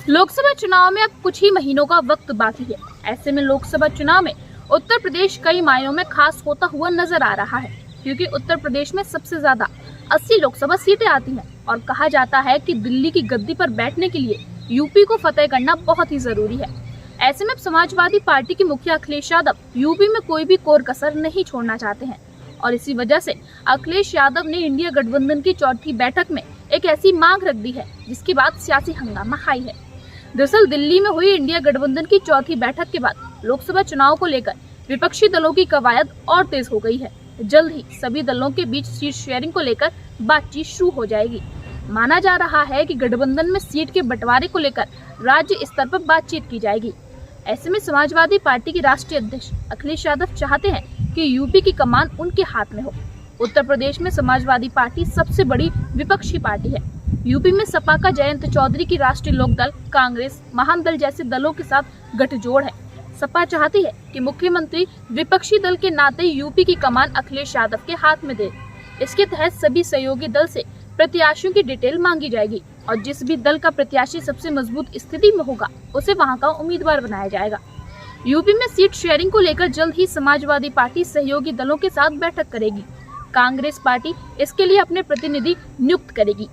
लोकसभा चुनाव में अब कुछ ही महीनों का वक्त बाकी है। ऐसे में लोकसभा चुनाव में उत्तर प्रदेश कई मायनों में खास होता हुआ नजर आ रहा है, क्योंकि उत्तर प्रदेश में सबसे ज्यादा 80 लोकसभा सीटें आती हैं और कहा जाता है कि दिल्ली की गद्दी पर बैठने के लिए यूपी को फतेह करना बहुत ही जरूरी है। ऐसे में समाजवादी पार्टी के मुखिया अखिलेश यादव यूपी में कोई भी कोर कसर नहीं छोड़ना चाहते हैं और इसी वजह से अखिलेश यादव ने इंडिया गठबंधन की चौथी बैठक में एक ऐसी मांग रख दी है जिसके बाद सियासी हंगामा हाई है। दरअसल दिल्ली में हुई इंडिया गठबंधन की चौथी बैठक के बाद लोकसभा चुनाव को लेकर विपक्षी दलों की कवायद और तेज हो गई है। जल्द ही सभी दलों के बीच सीट शेयरिंग को लेकर बातचीत शुरू हो जाएगी। माना जा रहा है कि गठबंधन में सीट के बंटवारे को लेकर राज्य स्तर पर बातचीत की जाएगी। ऐसे में समाजवादी पार्टी के राष्ट्रीय अध्यक्ष अखिलेश यादव चाहते हैं कि यूपी की कमान उनके हाथ में हो। उत्तर प्रदेश में समाजवादी पार्टी सबसे बड़ी विपक्षी पार्टी है। यूपी में सपा का जयंत चौधरी की राष्ट्रीय लोकदल, कांग्रेस, महान दल जैसे दलों के साथ गठजोड़ है। सपा चाहती है कि मुख्यमंत्री विपक्षी दल के नाते यूपी की कमान अखिलेश यादव के हाथ में दे। इसके तहत सभी सहयोगी दल से प्रत्याशियों की डिटेल मांगी जाएगी और जिस भी दल का प्रत्याशी सबसे मजबूत स्थिति में होगा उसे वहां का उम्मीदवार बनाया जाएगा। यूपी में सीट शेयरिंग को लेकर जल्द ही समाजवादी पार्टी सहयोगी दलों के साथ बैठक करेगी। कांग्रेस पार्टी इसके लिए अपने प्रतिनिधि नियुक्त करेगी।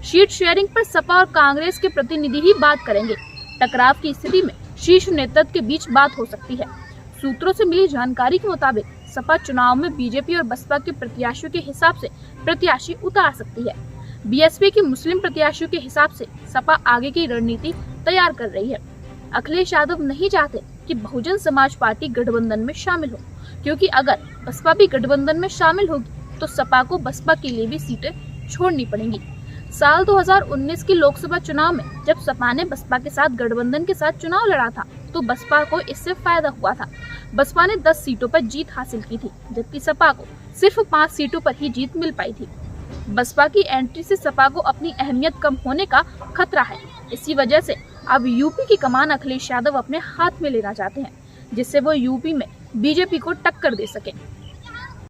सीट शेयरिंग पर सपा और कांग्रेस के प्रतिनिधि ही बात करेंगे। टकराव की स्थिति में शीर्ष नेतृत्व के बीच बात हो सकती है। सूत्रों से मिली जानकारी के मुताबिक सपा चुनाव में बीजेपी और बसपा के प्रत्याशियों के हिसाब से प्रत्याशी उतार सकती है। बीएसपी के मुस्लिम प्रत्याशियों के हिसाब से सपा आगे की रणनीति तैयार कर रही है। अखिलेश यादव नहीं चाहते कि बहुजन समाज पार्टी गठबंधन में शामिल हो, क्योंकि अगर बसपा भी गठबंधन में शामिल होगी तो सपा को बसपा के लिए भी सीटें छोड़नी पड़ेंगी। साल 2019 की लोकसभा चुनाव में जब सपा ने बसपा के साथ गठबंधन के साथ चुनाव लड़ा था तो बसपा को इससे फायदा हुआ था। बसपा ने 10 सीटों पर जीत हासिल की थी, जबकि सपा को सिर्फ 5 सीटों पर ही जीत मिल पाई थी। बसपा की एंट्री से सपा को अपनी अहमियत कम होने का खतरा है। इसी वजह से अब यूपी की कमान अखिलेश यादव अपने हाथ में लेना चाहते हैं, जिससे वो यूपी में बीजेपी को टक्कर दे सके।